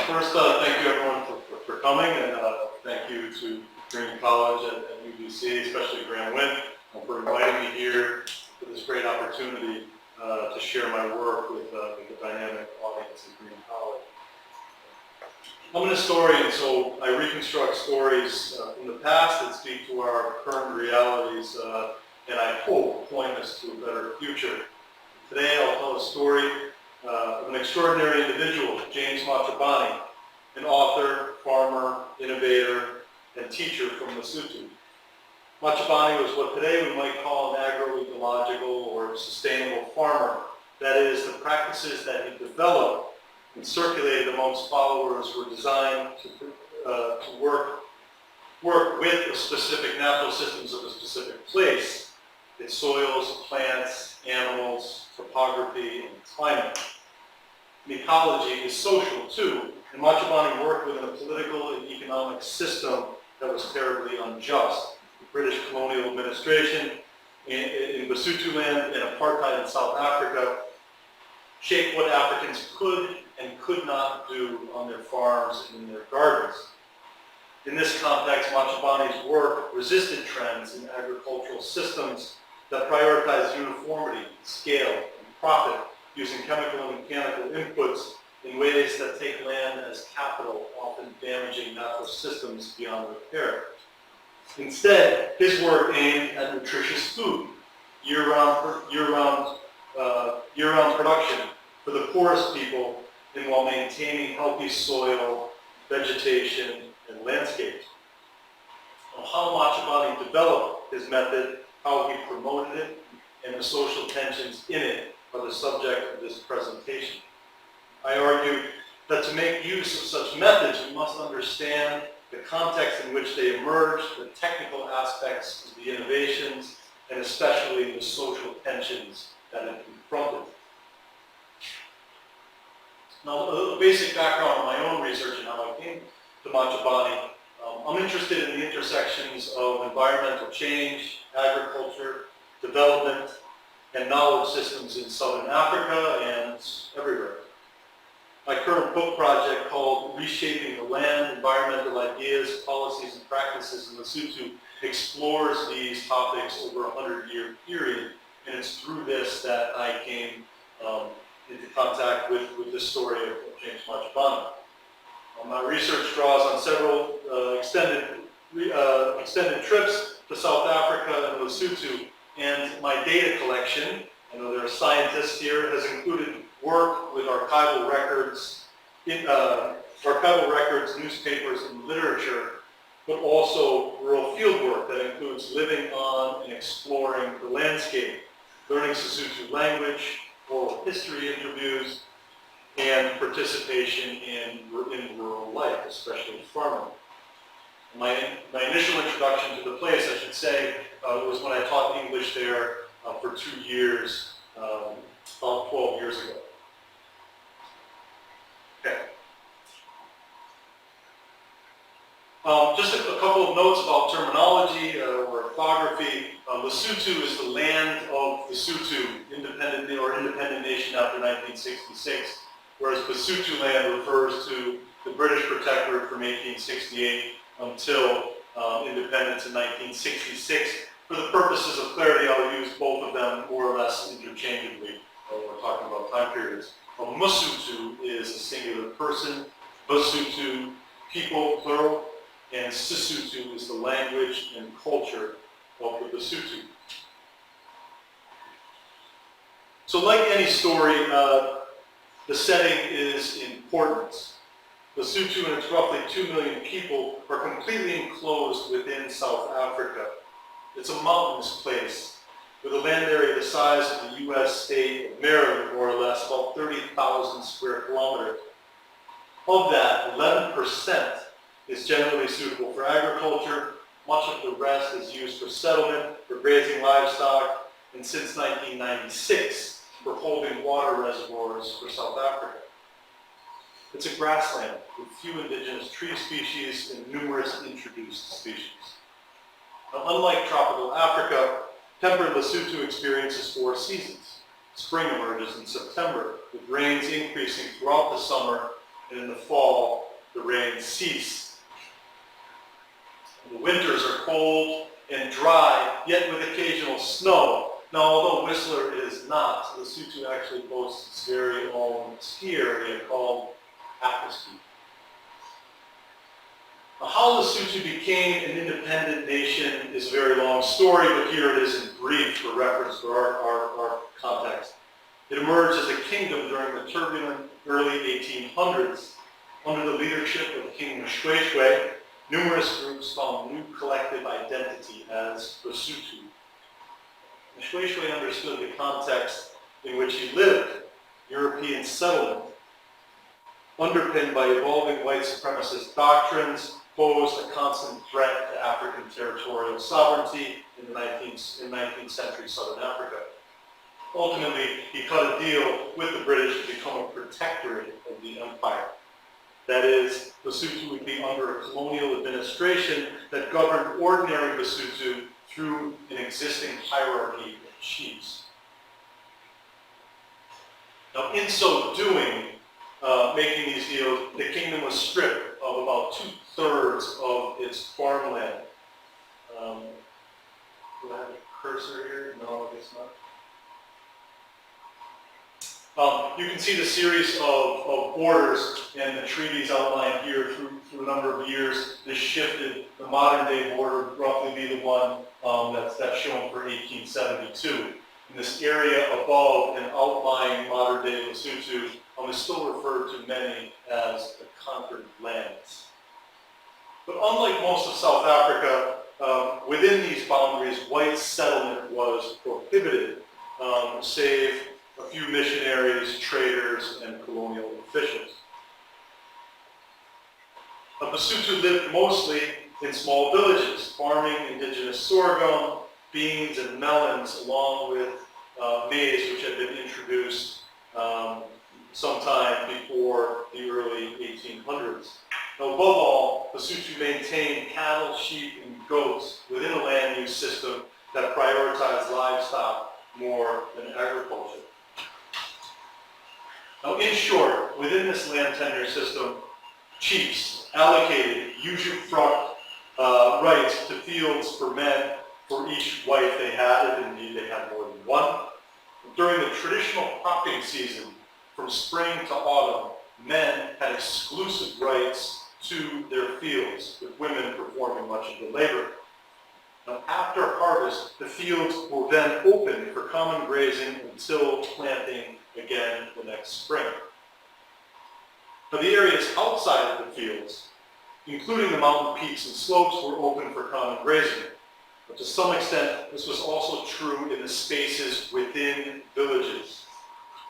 First, thank you everyone for coming, and thank you to Green College at UBC, especially Graham Wynn, for inviting me here for this great opportunity to share my work with the dynamic audience at Green College. I'm an historian, so I reconstruct stories from the past that speak to our current realities, and I hope point us to a better future. Today I'll tell a story of an extraordinary individual, James Machobane, an author, farmer, innovator, and teacher from Lesotho. Machobane was what today we might call an agroecological or sustainable farmer. That is, the practices that he developed and circulated amongst followers were designed to work with the specific natural systems of a specific place, its soils, plants, animals, topography, and climate. And ecology is social too, and Machobane worked within a political and economic system that was terribly unjust. The British colonial administration in Lesotho land and apartheid in South Africa shaped what Africans could and could not do on their farms and in their gardens. In this context, Machobane's work resisted trends in agricultural systems that prioritize uniformity, scale, and profit, using chemical and mechanical inputs in ways that take land as capital, often damaging natural systems beyond repair. Instead, his work aimed at nutritious food, year-round production for the poorest people, and while maintaining healthy soil, vegetation, and landscapes. How Machobane developed his method, how he promoted it, and the social tensions in it are the subject of this presentation. I argue that to make use of such methods, we must understand the context in which they emerged, the technical aspects of the innovations, and especially the social tensions that it confronted. Now, a basic background on my own research and how I came to Machobane. I'm interested in the intersections of environmental change, agriculture, development, and knowledge systems in Southern Africa and everywhere. My current book project, called Reshaping the Land, Environmental Ideas, Policies, and Practices in Lesotho, explores these topics over a 100-year period, and it's through this that I came into contact with this story of James Machobane. My research draws on several extended trips to South Africa and Lesotho, and my data collection, I know there are scientists here, has included work with archival records, newspapers, and literature, but also rural field work that includes living on and exploring the landscape, learning Sesotho language, oral history interviews, and participation in rural life, especially farming. My initial introduction to the place, I should say, was when I taught English there for 2 years, about 12 years ago. Okay. Just a couple of notes about terminology or orthography. Lesotho is the land of Lesotho, independent nation after 1966, whereas Lesotho land refers to the British protectorate from 1868 until independence in 1966. For the purposes of clarity, I'll use both of them more or less interchangeably when we're talking about time periods. Mosotho is a singular person, Lesotho, people, plural, and Sesotho is the language and culture of the Lesotho. So like any story, the setting is important. Lesotho and its roughly 2 million people are completely enclosed within South Africa. It's a mountainous place with a land area the size of the U.S. state of Maryland, more or less, about 30,000 square kilometers. Of that, 11% is generally suitable for agriculture. Much of the rest is used for settlement, for grazing livestock, and since 1996, for holding water reservoirs for South Africa. It's a grassland with few indigenous tree species and numerous introduced species. Now, unlike tropical Africa, temperate Lesotho experiences 4 seasons. Spring emerges in September, with rains increasing throughout the summer and in the fall, the rains cease. The winters are cold and dry, yet with occasional snow. Now, although Whistler is not, Lesotho actually boasts its very own ski area called Aquaski. Now, how Lesotho became an independent nation is a very long story, but here it is in brief for reference for our context. It emerged as a kingdom during the turbulent early 1800s. Under the leadership of King Machobane, numerous groups found new collective identity as Lesotho. Machobane understood the context in which he lived, European settlement, underpinned by evolving white supremacist doctrines, posed a constant threat to African territorial sovereignty in 19th century Southern Africa. Ultimately, he cut a deal with the British to become a protectorate of the empire. That is, Lesotho would be under a colonial administration that governed ordinary Lesotho through an existing hierarchy of chiefs. Now, in so doing, making these deals, the kingdom was stripped of about 2/3 of its farmland. Do I have a cursor here? No, I guess not. You can see the series of borders and the treaties outlined here through a number of years. This shifted. The modern day border would roughly be the one that's shown for 1872. And this area above and outlying modern day Lesotho is still referred to many as the conquered lands. But unlike most of South Africa, within these boundaries, white settlement was prohibited, save a few missionaries, traders, and colonial officials. Lesotho lived mostly in small villages, farming indigenous sorghum, beans, and melons, along with maize, which had been introduced sometime before the early 1800s. Now, above all, Lesotho maintained cattle, sheep, and goats within a land use system that prioritized livestock more than agriculture. Now, in short, within this land tenure system, chiefs allocated usufruct rights to fields for men for each wife they had, if indeed they had more than one. During the traditional cropping season, from spring to autumn, men had exclusive rights to their fields, with women performing much of the labor. Now, after harvest, the fields were then opened for common grazing until planting again the next spring. Now, the areas outside of the fields, including the mountain peaks and slopes, were open for common grazing. But to some extent, this was also true in the spaces within villages.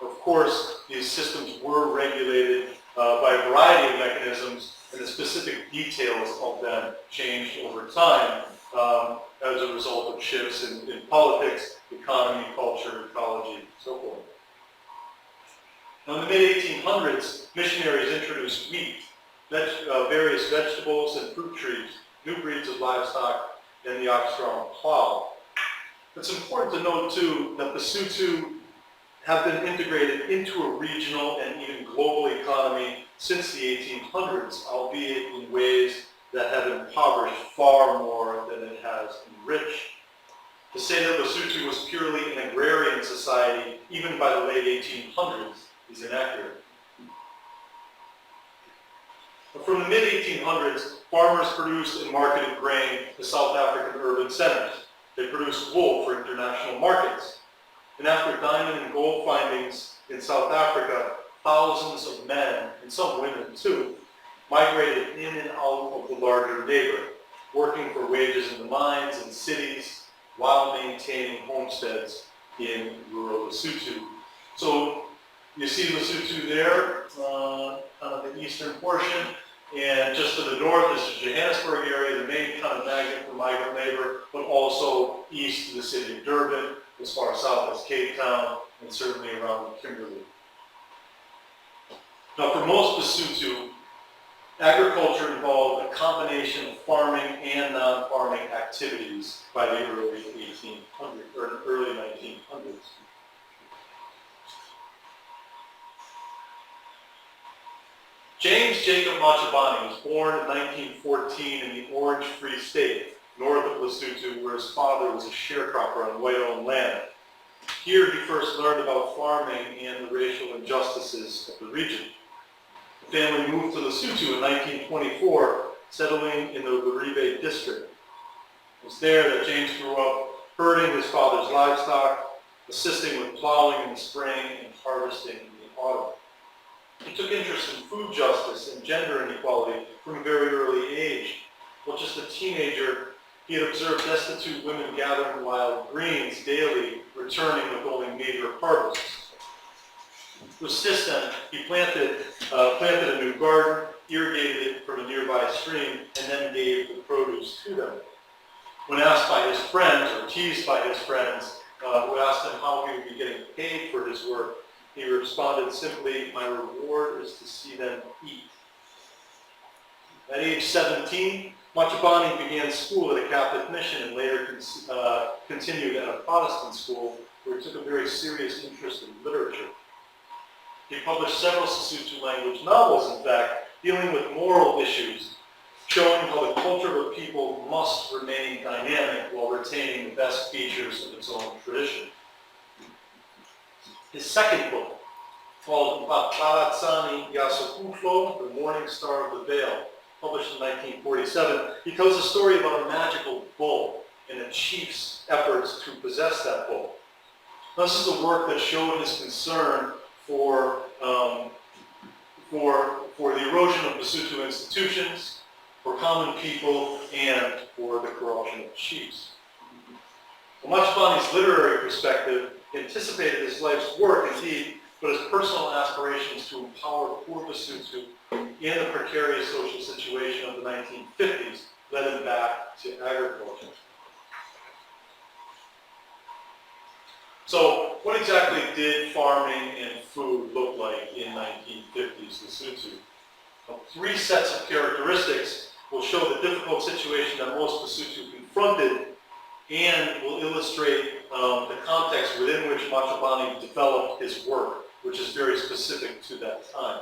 Of course, these systems were regulated by a variety of mechanisms, and the specific details of them changed over time as a result of shifts in politics, economy, culture, ecology, and so forth. Now, in the mid-1800s, missionaries introduced wheat, various vegetables and fruit trees, new breeds of livestock, and the ox-drawn plow. It's important to note, too, that the Lesotho have been integrated into a regional and even global economy since the 1800s, albeit in ways that have impoverished far more than it has enriched. To say that Lesotho was purely an agrarian society, even by the late 1800s, is inaccurate. But from the mid-1800s, farmers produced and marketed grain to South African urban centers. They produced wool for international markets. And after diamond and gold findings in South Africa, thousands of men, and some women too, migrated in and out of the larger neighborhood, working for wages in the mines and cities while maintaining homesteads in rural Lesotho. So you see Lesotho there, kind of the eastern portion, and just to the north is the Johannesburg area, the main kind of magnet for migrant labor, but also east to the city of Durban, as far south as Cape Town, and certainly around Kimberley. Now, for most Lesotho, agriculture involved a combination of farming and non-farming activities by the early 1800s or early 1900s. James Jacob Machobane was born in 1914 in the Orange Free State, north of Lesotho, where his father was a sharecropper on white-owned land. Here he first learned about farming and the racial injustices of the region. The family moved to Lesotho in 1924, settling in the Laribe district. It was there that James grew up herding his father's livestock, assisting with plowing in the spring and harvesting in the autumn. He took interest in food justice and gender inequality from a very early age. While just a teenager, he had observed destitute women gathering wild greens daily, returning with only meager harvests. To assist them, he planted a new garden, irrigated it from a nearby stream, and then gave the produce to them. When asked by his friends, or teased by his friends, who asked him how he would be getting paid for his work, he responded simply, "My reward is to see them eat." At age 17, Machobane began school at a Catholic mission and later continued at a Protestant school where he took a very serious interest in literature. He published several Sesotho language novels, in fact, dealing with moral issues, showing how the culture of a people must remain dynamic while retaining the best features of its own tradition. His second book, called Bapalatsani Yasokuflo, The Morning Star of the Vale, published in 1947, he tells a story about a magical bull and a chief's efforts to possess that bull. This is a work that showed his concern for the erosion of Lesotho institutions, for common people, and for the corruption of chiefs. Machobane's literary perspective anticipated his life's work, indeed, but his personal aspirations to empower poor Lesotho in the precarious social situation of the 1950s led him back to agriculture. So, what exactly did farming and food look like in 1950s Lesotho? Well, three sets of characteristics will show the difficult situation that most Lesotho confronted and will illustrate the context within which Machobane developed his work, which is very specific to that time.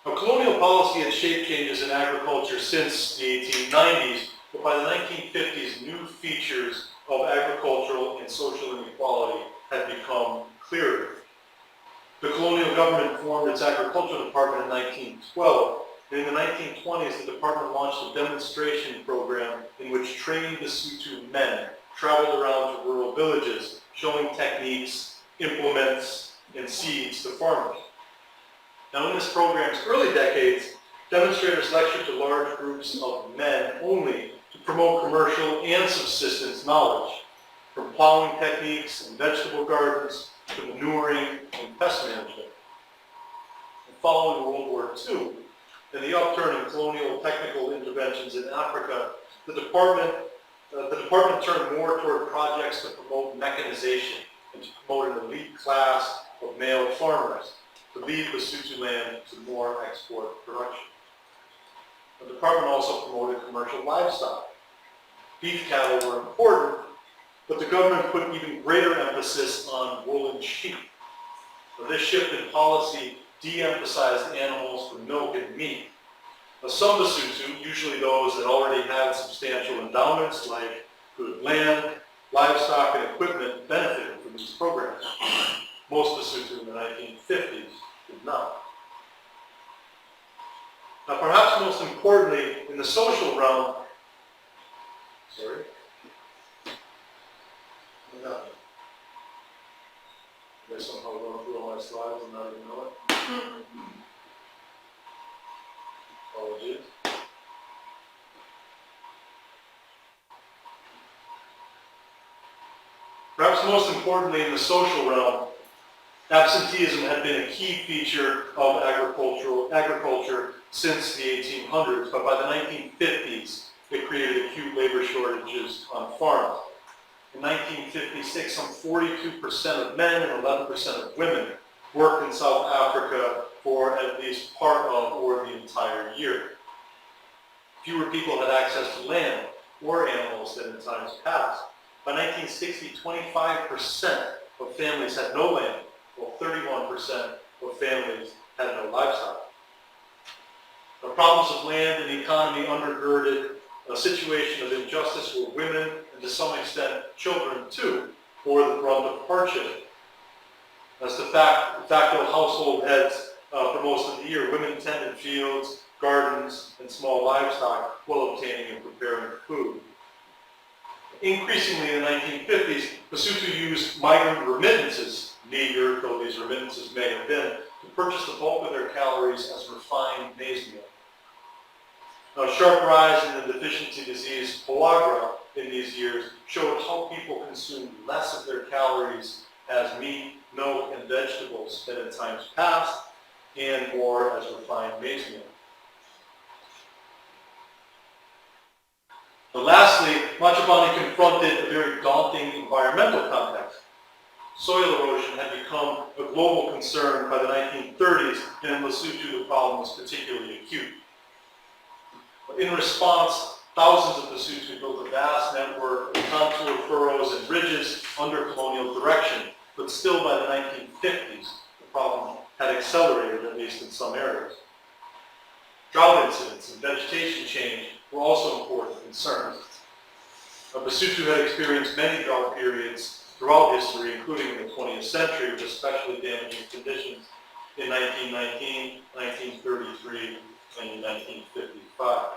Now, colonial policy had shaped changes in agriculture since the 1890s, but by the 1950s, new features of agricultural and social inequality had become clearer. The colonial government formed its agricultural department in 1912, and in the 1920s, the department launched a demonstration program in which trained Lesotho men traveled around to rural villages, showing techniques, implements, and seeds to farmers. Now, in this program's early decades, demonstrators lectured to large groups of men only to promote commercial and subsistence knowledge, from plowing techniques and vegetable gardens to manuring and pest management. And following World War II and the upturn in colonial technical interventions in Africa, the department turned more toward projects to promote mechanization and to promote an elite class of male farmers to lead Lesotho land to more export production. The department also promoted commercial livestock. Beef cattle were important, but the government put even greater emphasis on wool and sheep. Now, this shift in policy de-emphasized animals for milk and meat. Now, some Lesotho, usually those that already had substantial endowments like good land, livestock, and equipment, benefited from these programs. Most Lesotho in the 1950s did not. Now, perhaps most importantly, in the social realm, I somehow going through all my slides and not even know it. Apologies. Perhaps most importantly in the social realm, absenteeism had been a key feature of agriculture since the 1800s, but by the 1950s, it created acute labor shortages on farms. In 1956, some 42% of men and 11% of women worked in South Africa for at least part of or the entire year. Fewer people had access to land or animals than in times past. By 1960, 25% of families had no land, while 31% of families had no livestock. The problems of land and economy undergirded a situation of injustice where women, and to some extent children too, bore the brunt of hardship. As de facto household heads for most of the year, women tended fields, gardens, and small livestock while obtaining and preparing food. Increasingly in the 1950s, Lesotho used migrant remittances, meager though these remittances may have been, to purchase the bulk of their calories as refined maize meal. Now, a sharp rise in the deficiency disease pellagra in these years showed how people consumed less of their calories as meat, milk, and vegetables than in times past, and more as refined maize meal. But lastly, Machobane confronted a very daunting environmental context. Soil erosion had become a global concern by the 1930s, and in Lesotho the problem was particularly acute. In response, thousands of Lesotho built a vast network of contour furrows and ridges under colonial direction, but still by the 1950s, the problem had accelerated, at least in some areas. Drought incidents and vegetation change were also important concerns. Lesotho had experienced many drought periods throughout history, including in the 20th century, with especially damaging conditions in 1919, 1933, and in 1955.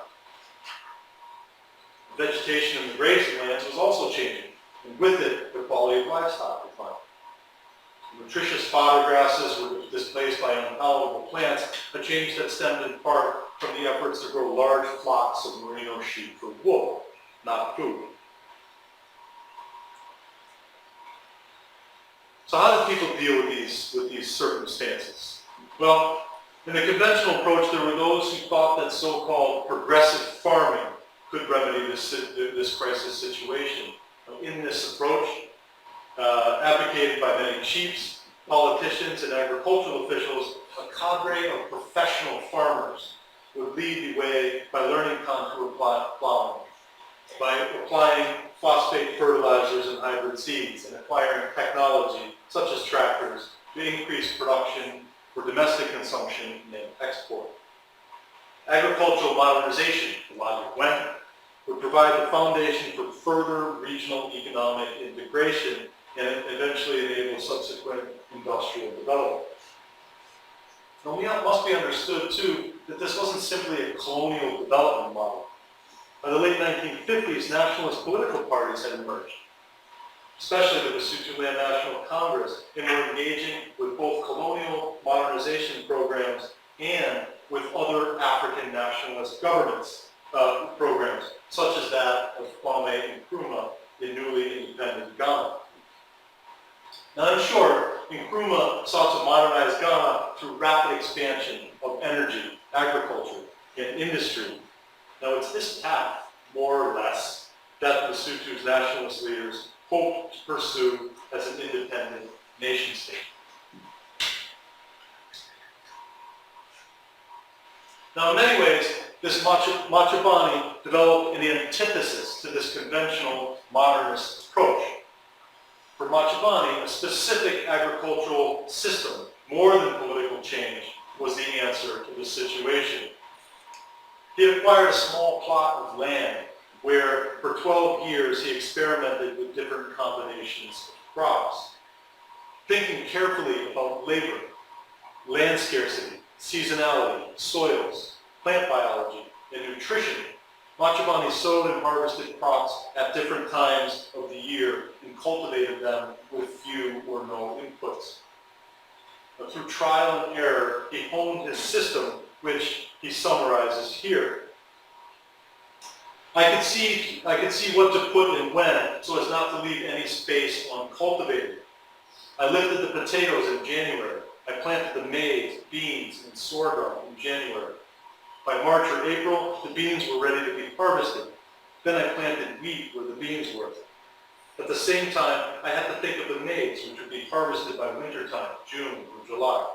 Vegetation in the grazing lands was also changing, and with it, the quality of livestock declined. Nutritious fodder grasses were displaced by unpalatable plants, a change that stemmed in part from the efforts to grow large flocks of merino sheep for wool, not food. So how did people deal with these circumstances? Well, in the conventional approach, there were those who thought that so-called progressive farming could remedy this crisis situation. In this approach, advocated by many chiefs, politicians, and agricultural officials, a cadre of professional farmers would lead the way by learning contour plowing, by applying phosphate fertilizers and hybrid seeds, and acquiring technology such as tractors to increase production for domestic consumption and export. Agricultural modernization, the logic went, would provide the foundation for further regional economic integration and eventually enable subsequent industrial development. Now, it must be understood, too, that this wasn't simply a colonial development model. By the late 1950s, nationalist political parties had emerged, especially the Lesotho Land National Congress, and were engaging with both colonial modernization programs and with other African nationalist governments programs, such as that of Kwame Nkrumah in newly independent Ghana. Now, in short, Nkrumah sought to modernize Ghana through rapid expansion of energy, agriculture, and industry. Now, it's this path, more or less, that Lesotho's nationalist leaders hoped to pursue as an independent nation-state. Now, in many ways, this Machobane developed an antithesis to this conventional modernist approach. For Machobane, a specific agricultural system, more than political change, was the answer to this situation. He acquired a small plot of land where, for 12 years, he experimented with different combinations of crops, thinking carefully about labor, land scarcity, seasonality, soils, plant biology, and nutrition. Machobane sowed and harvested crops at different times of the year and cultivated them with few or no inputs. But through trial and error, he honed his system, which he summarizes here. I could see what to put and when, so as not to leave any space uncultivated. I lifted the potatoes in January. I planted the maize, beans, and sorghum in January. By March or April, the beans were ready to be harvested. Then I planted wheat where the beans were. At the same time, I had to think of the maize, which would be harvested by wintertime, June or July.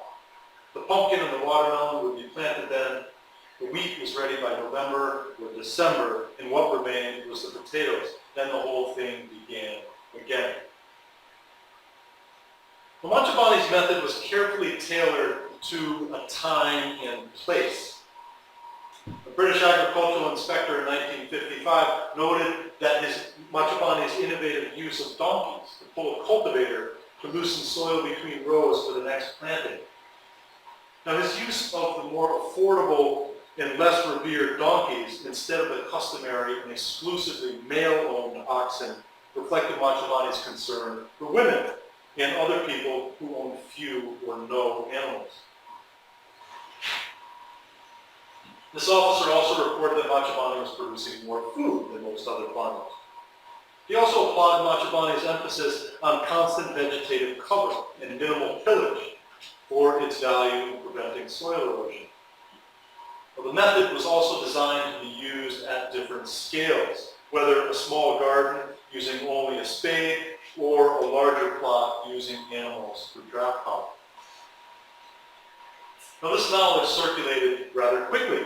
The pumpkin and the watermelon would be planted then. The wheat was ready by November or December, and what remained was the potatoes. then the whole thing began again. Machobane's method was carefully tailored to a time and place. A British agricultural inspector in 1955 noted that Machobane's innovative use of donkeys to pull a cultivator to loosen soil between rows for the next planting. Now, his use of the more affordable and less revered donkeys instead of the customary and exclusively male-owned oxen reflected Machobane's concern for women and other people who owned few or no animals. This officer also reported that Machobane was producing more food than most other farmers. He also applauded Machobane's emphasis on constant vegetative cover and minimal tillage for its value in preventing soil erosion. Well, the method was also designed to be used at different scales, whether a small garden using only a spade or a larger plot using animals for draft power. Now, this knowledge circulated rather quickly.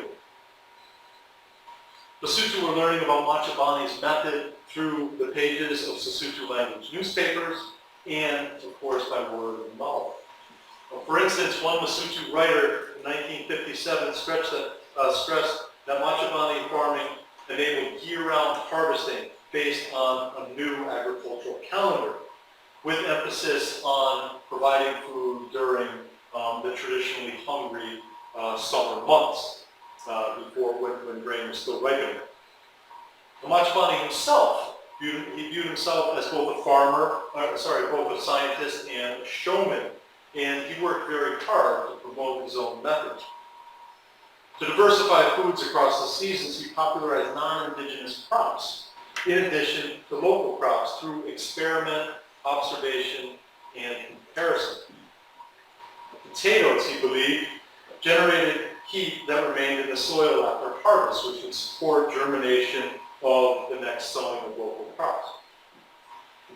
Lesotho were learning about Machobane's method through the pages of Sesotho language newspapers and, of course, by word of mouth. Well, for instance, one Lesotho writer in 1957 stressed that Machobane farming enabled year-round harvesting based on a new agricultural calendar, with emphasis on providing food during the traditionally hungry summer months, before when grain was still ripening. Machobane himself viewed himself as both a scientist and a showman, and he worked very hard to promote his own methods. To diversify foods across the seasons, he popularized non-indigenous crops, in addition to local crops, through experiment, observation, and comparison. Potatoes, he believed, generated heat that remained in the soil after harvest, which would support germination of the next sowing of local crops.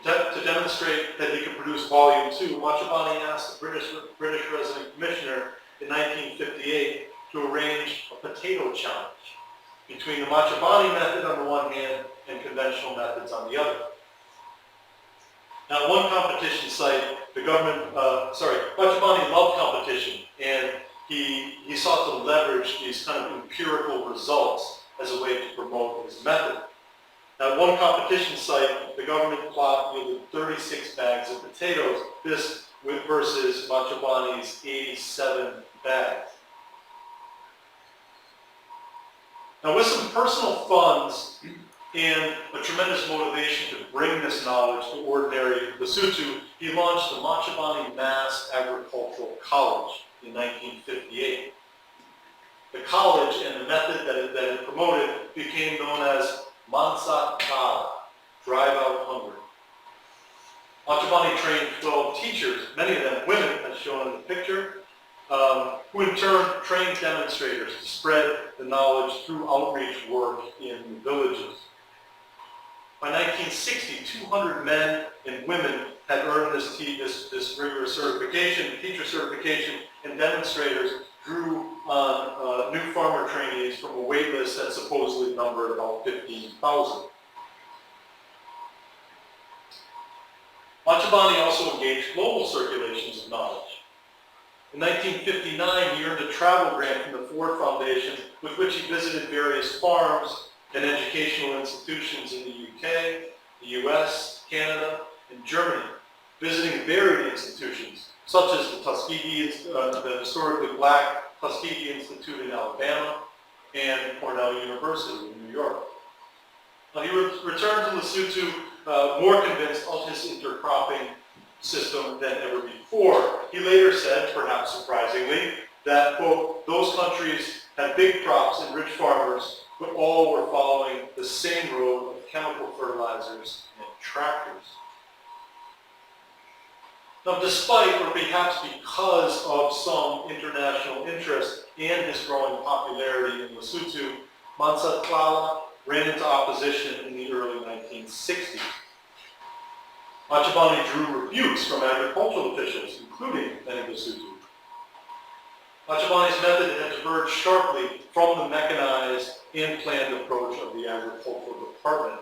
To demonstrate that he could produce volume 2, Machobane asked the British resident commissioner in 1958 to arrange a potato challenge between the Machobane method on the one hand and conventional methods on the other. Now, at one competition site, Machobane loved competition, and he sought to leverage these kind of empirical results as a way to promote his method. Now, at one competition site, the government plot yielded 36 bags of potatoes, this versus Machobane's 87 bags. Now, with some personal funds and a tremendous motivation to bring this knowledge to ordinary Lesotho, he launched the Machobane Mass Agricultural College in 1958. The college and the method that it promoted became known as Mansa Kala, drive out hunger. Machobane trained 12 teachers, many of them women, as shown in the picture, who in turn trained demonstrators to spread the knowledge through outreach work in the villages. By 1960, 200 men and women had earned this rigorous certification, teacher certification, and demonstrators drew on new farmer trainees from a wait list that supposedly numbered about 15,000. Machobane also engaged global circulations of knowledge. In 1959, he earned a travel grant from the Ford Foundation, with which he visited various farms and educational institutions in the UK, the US, Canada, and Germany, visiting varied institutions, such as the Tuskegee, the historically black Tuskegee Institute in Alabama, and Cornell University in New York. Now, he returned to Lesotho more convinced of his intercropping system than ever before. He later said, perhaps surprisingly, that, quote, those countries had big crops and rich farmers, but all were following the same road of chemical fertilizers and tractors. Now, despite, or perhaps because of some international interest and his growing popularity in Lesotho, Mansa Kala ran into opposition in the early 1960s. Machobane drew rebukes from agricultural officials, including many of Lesotho. Machobane's method had diverged sharply from the mechanized and planned approach of the agricultural department.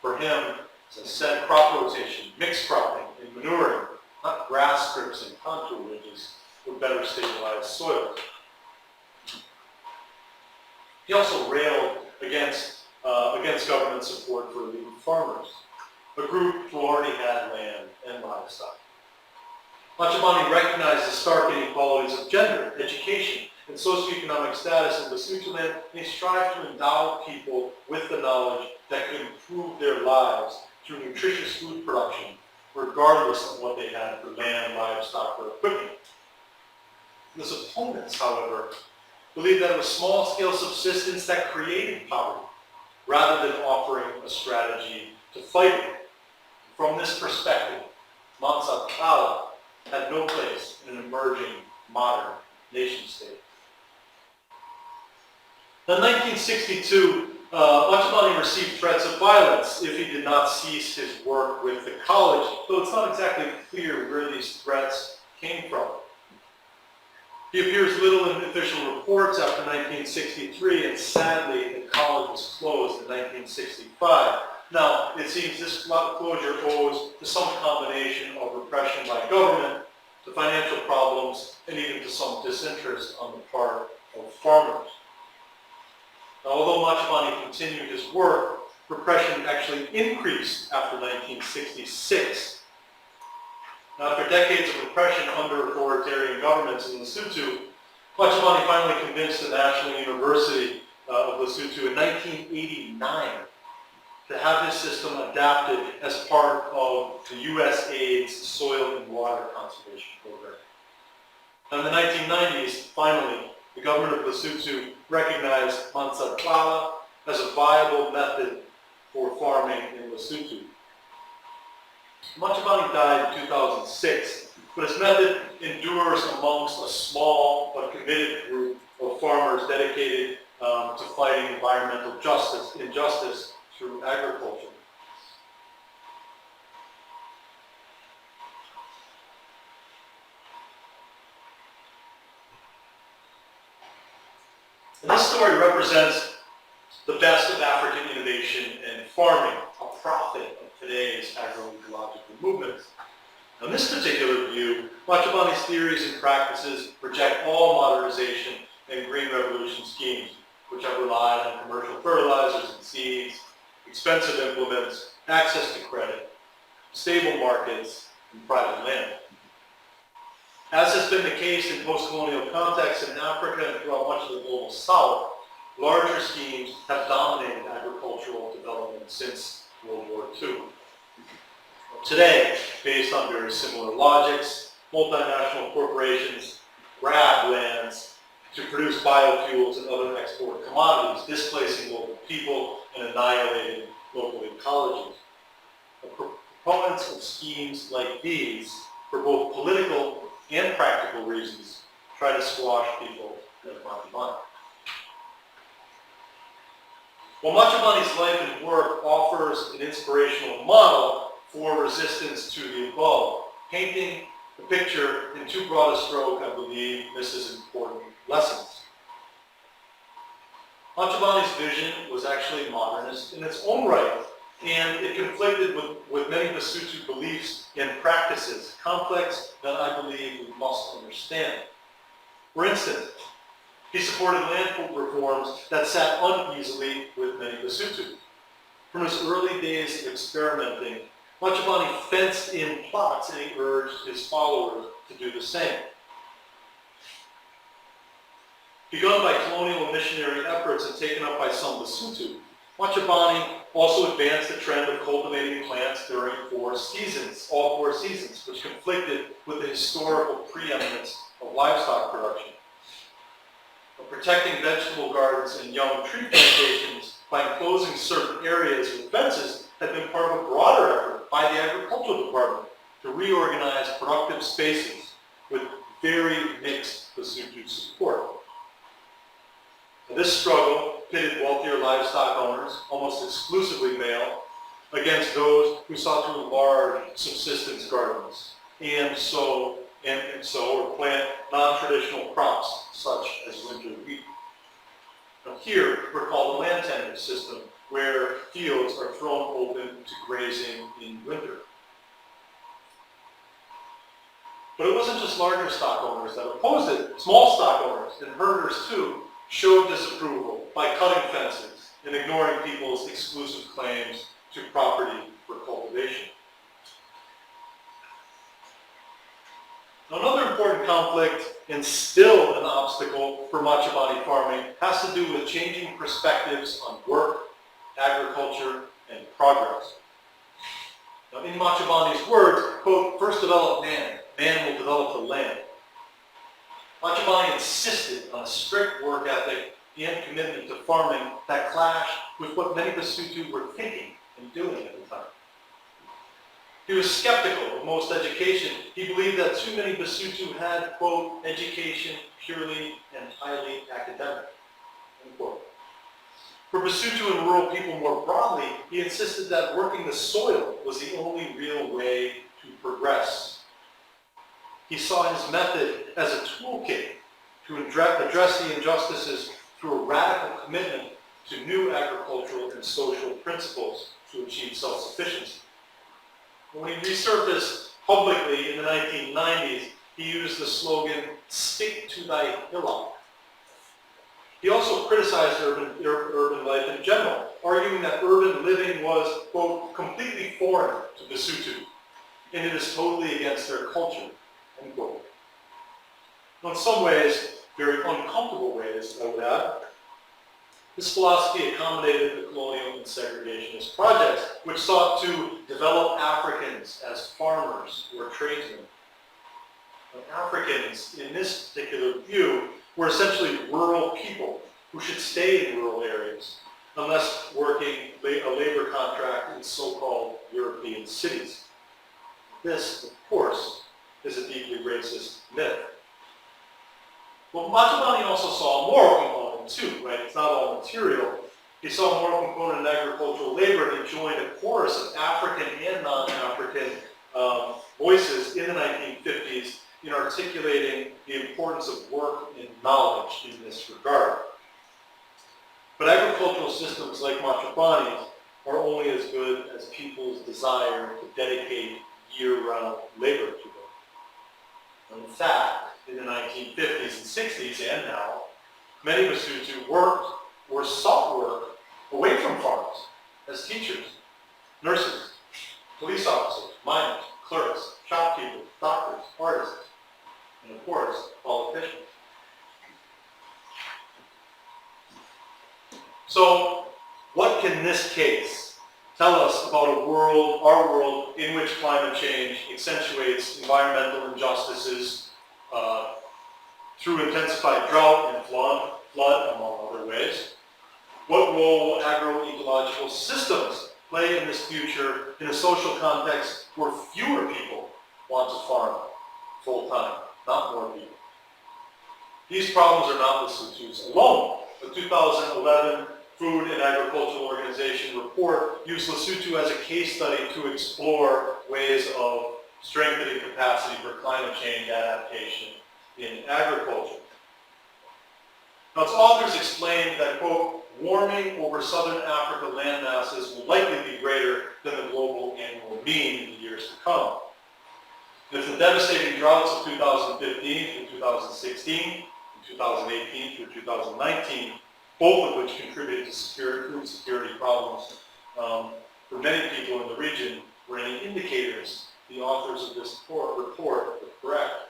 For him, as I said, crop rotation, mixed cropping, and manuring, not grass strips and contour ridges, would better stabilize soils. He also railed against government support for illegal farmers, a group who already had land and livestock. Machobane recognized the stark inequalities of gender, education, and socioeconomic status in Lesotho land, and he strived to endow people with the knowledge that could improve their lives through nutritious food production, regardless of what they had for land, livestock, or equipment. His opponents, however, believed that it was small-scale subsistence that created poverty, rather than offering a strategy to fight it. From this perspective, Machobane had no place in an emerging modern nation-state. In 1962, Machobane received threats of violence if he did not cease his work with the college, though it's not exactly clear where these threats came from. He appears little in official reports after 1963, and sadly, the college was closed in 1965. Now, it seems this closure owes to some combination of repression by government, to financial problems, and even to some disinterest on the part of farmers. Now, although Machobane continued his work, repression actually increased after 1966. Now, after decades of repression under authoritarian governments in Lesotho, Machobane finally convinced the National University of Lesotho in 1989 to have his system adapted as part of the USAID's Soil and Water Conservation Program. Now, in the 1990s, finally, the government of Lesotho recognized Machobane as a viable method for farming in Lesotho. Machobane died in 2006, but his method endures amongst a small but committed group of farmers dedicated to fighting environmental injustice through agriculture. And this story represents the best of African innovation and farming, a prophet of today's agroecological movements. In this particular view, Machobane's theories and practices project all modernization and green revolution schemes, which have relied on commercial fertilizers and seeds, expensive implements, access to credit, stable markets, and private land. As has been the case in post-colonial contexts in Africa and throughout much of the global South, larger schemes have dominated agricultural development since World War II. Today, based on very similar logics, multinational corporations grab lands to produce biofuels and other export commodities, displacing local people and annihilating local ecologies. The proponents of schemes like these, for both political and practical reasons, try to squash people like Machobane. While Machobane's life and work offers an inspirational model for resistance to the above, painting the picture in too broad a stroke, I believe, misses important lessons. Machobane's vision was actually modernist in its own right, and it conflicted with many Lesotho beliefs and practices, complex that I believe we must understand. For instance, he supported land reforms that sat uneasily with many Lesotho. From his early days of experimenting, Machobane fenced in plots, and he urged his followers to do the same. Begun by colonial missionary efforts and taken up by some Lesotho, Machobane also advanced the trend of cultivating plants during all four seasons, which conflicted with the historical preeminence of livestock production. Protecting vegetable gardens and young tree plantations by enclosing certain areas with fences had been part of a broader effort by the agricultural department to reorganize productive spaces with very mixed Lesotho support. Now, this struggle pitted wealthier livestock owners, almost exclusively male, against those who sought to enlarge subsistence gardens and sow or plant non-traditional crops such as winter wheat. Now here, recall the land tenure system, where fields are thrown open to grazing in winter. But it wasn't just larger stock owners that opposed it. Small stock owners and herders too showed disapproval by cutting fences and ignoring people's exclusive claims to property for cultivation. Now, another important conflict, and still an obstacle for Machobane farming, has to do with changing perspectives on work, agriculture, and progress. Now, in Machobane's words, quote, "First develop man, man will develop the land." Machobane insisted on a strict work ethic and commitment to farming that clashed with what many Basotho were thinking and doing at the time. He was skeptical of most education. He believed that too many Basotho had, quote, "education purely and highly academic," unquote. For Basotho and rural people more broadly, he insisted that working the soil was the only real way to progress. He saw his method as a toolkit to address the injustices through a radical commitment to new agricultural and social principles to achieve self-sufficiency. When he resurfaced publicly in the 1990s, he used the slogan, "Stick to thy hillock." He also criticized urban life in general, arguing that urban living was, quote, "completely foreign to Basotho, and it is totally against their culture," unquote. Now, in some ways, very uncomfortable ways, I would add, this philosophy accommodated the colonial and segregationist projects, which sought to develop Africans as farmers or tradesmen. Now, Africans, in this particular view, were essentially rural people who should stay in rural areas unless working a labor contract in so-called European cities. This, of course, is a deeply racist myth. Well, Machobane also saw a moral component too, right? It's not all material. He saw a moral component in agricultural labor and joined a chorus of African and non-African voices in the 1950s in articulating the importance of work and knowledge in this regard. But agricultural systems like Machobane's are only as good as people's desire to dedicate year-round labor to them. In fact, in the 1950s and 60s and now, many Basotho worked or sought work away from farms as teachers, nurses, police officers, miners, clerks, shopkeepers, doctors, artists, and of course, politicians. So, what can this case tell us about a world, our world, in which climate change accentuates environmental injustices through intensified drought and flood, among other ways? What role will agroecological systems play in this future in a social context where fewer people want to farm full-time, not more people? These problems are not Basotho's alone. The 2011 Food and Agricultural Organization report used Lesotho as a case study to explore ways of strengthening capacity for climate change adaptation in agriculture. Now, its authors explained that, quote, "warming over southern Africa land masses will likely be greater than the global annual mean in the years to come. If the devastating droughts of 2015 through 2016, and 2018 through 2019, both of which contributed to food security problems for many people in the region, were any indicators, the authors of this report were correct."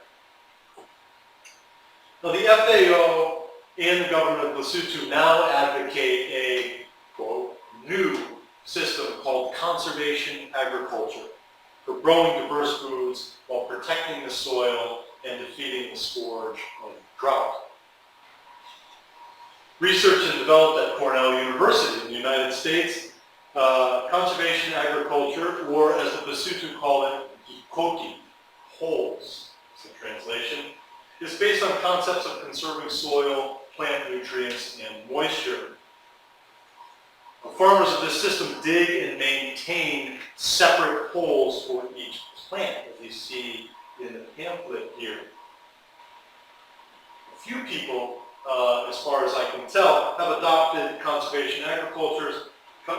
Now, the FAO and the government of Lesotho now advocate a, quote, "new system called conservation agriculture for growing diverse foods while protecting the soil and defeating the scourge of drought." Research is developed at Cornell University in the United States. Conservation agriculture, or as the Basotho call it, ikoti, holes, is the translation, is based on concepts of conserving soil, plant nutrients, and moisture. The farmers of this system dig and maintain separate holes for each plant, as you see in the pamphlet here. A few people, as far as I can tell, have adopted conservation agriculture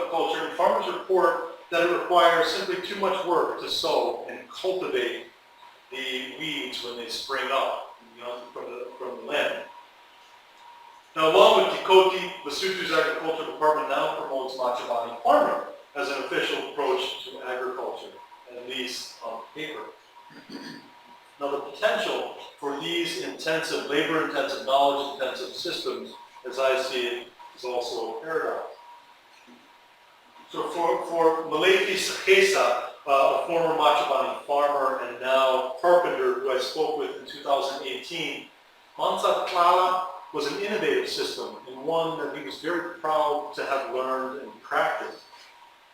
culture, and farmers report that it requires simply too much work to sow and cultivate the weeds when they spring up, from the land. Now, along with Tikoti, Lesotho's agriculture department now promotes Machobane farming as an official approach to agriculture, at least on paper. Now, the potential for these intensive, labor-intensive, knowledge-intensive systems, as I see it, is also a paradox. So for Malefi Sakesa, a former Machobane farmer and now carpenter who I spoke with in 2018, Mansa Klala was an innovative system and one that he was very proud to have learned and practiced.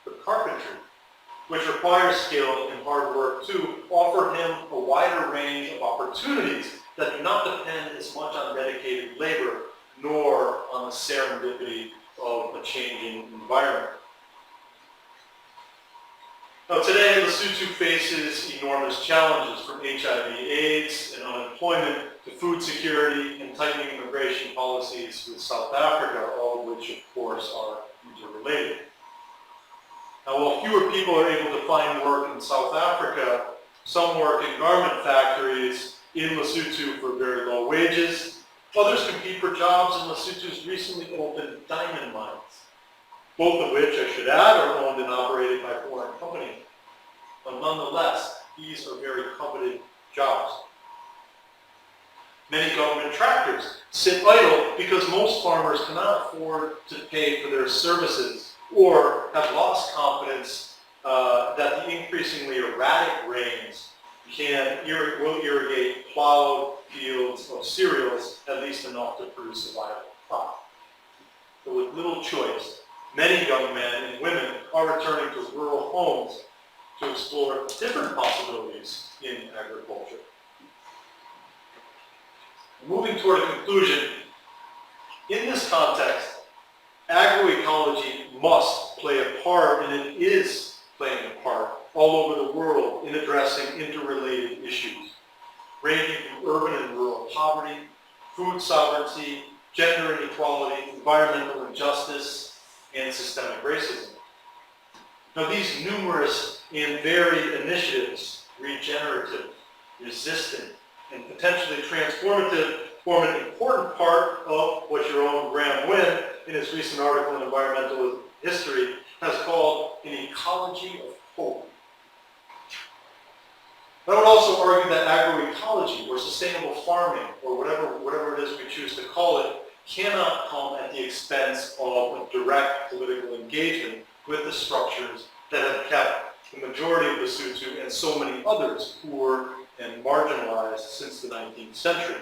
But carpentry, which requires skill and hard work too, offered him a wider range of opportunities that do not depend as much on dedicated labor nor on the serendipity of a changing environment. Now today, Lesotho faces enormous challenges from HIV/AIDS and unemployment to food security and tightening immigration policies with South Africa, all of which, of course, are interrelated. Now, while fewer people are able to find work in South Africa, some work in garment factories in Lesotho for very low wages. Others compete for jobs in Lesotho's recently opened diamond mines, both of which, I should add, are owned and operated by foreign companies. But nonetheless, these are very coveted jobs. Many government tractors sit idle because most farmers cannot afford to pay for their services or have lost confidence that the increasingly erratic rains will irrigate plowed fields of cereals, at least enough to produce a viable crop. But with little choice, many young men and women are returning to rural homes to explore different possibilities in agriculture. Moving toward a conclusion, in this context, agroecology must play a part, and it is playing a part, all over the world in addressing interrelated issues, ranging from urban and rural poverty, food sovereignty, gender inequality, environmental injustice, and systemic racism. Now, these numerous and varied initiatives, regenerative, resistant, and potentially transformative, form an important part of what your own Graham Wynne, in his recent article in Environmental History, has called an ecology of hope. I would also argue that agroecology, or sustainable farming, or whatever it is we choose to call it, cannot come at the expense of a direct political engagement with the structures that have kept the majority of Lesotho and so many others poor and marginalized since the 19th century.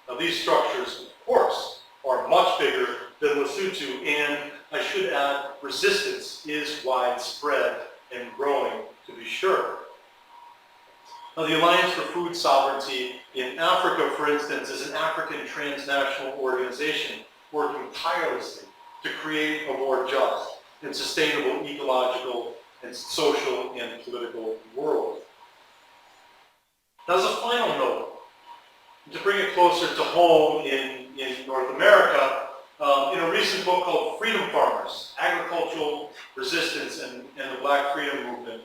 Now, these structures, of course, are much bigger than Lesotho, and I should add, resistance is widespread and growing, to be sure. Now, the Alliance for Food Sovereignty in Africa, for instance, is an African transnational organization working tirelessly to create a more just and sustainable ecological and social and political world. Now, as a final note, to bring it closer to home in North America, in a recent book called Freedom Farmers, Agricultural Resistance and the Black Freedom Movement,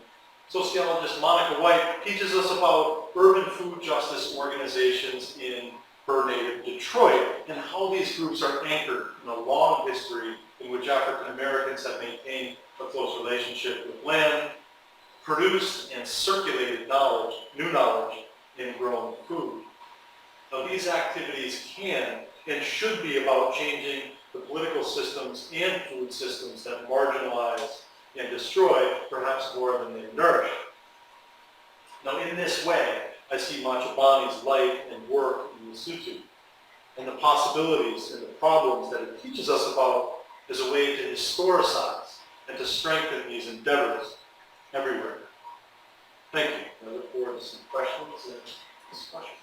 sociologist Monica White teaches us about urban food justice organizations in her native Detroit and how these groups are anchored in a long history in which African Americans have maintained a close relationship with land, produced and circulated knowledge, new knowledge, in grown food. Now, these activities can and should be about changing the political systems and food systems that marginalize and destroy, perhaps more than they nourish. Now, in this way, I see Machobane's life and work in Lesotho, and the possibilities and the problems that it teaches us about as a way to historicize and to strengthen these endeavors everywhere. Thank you. I look forward to some questions and discussion.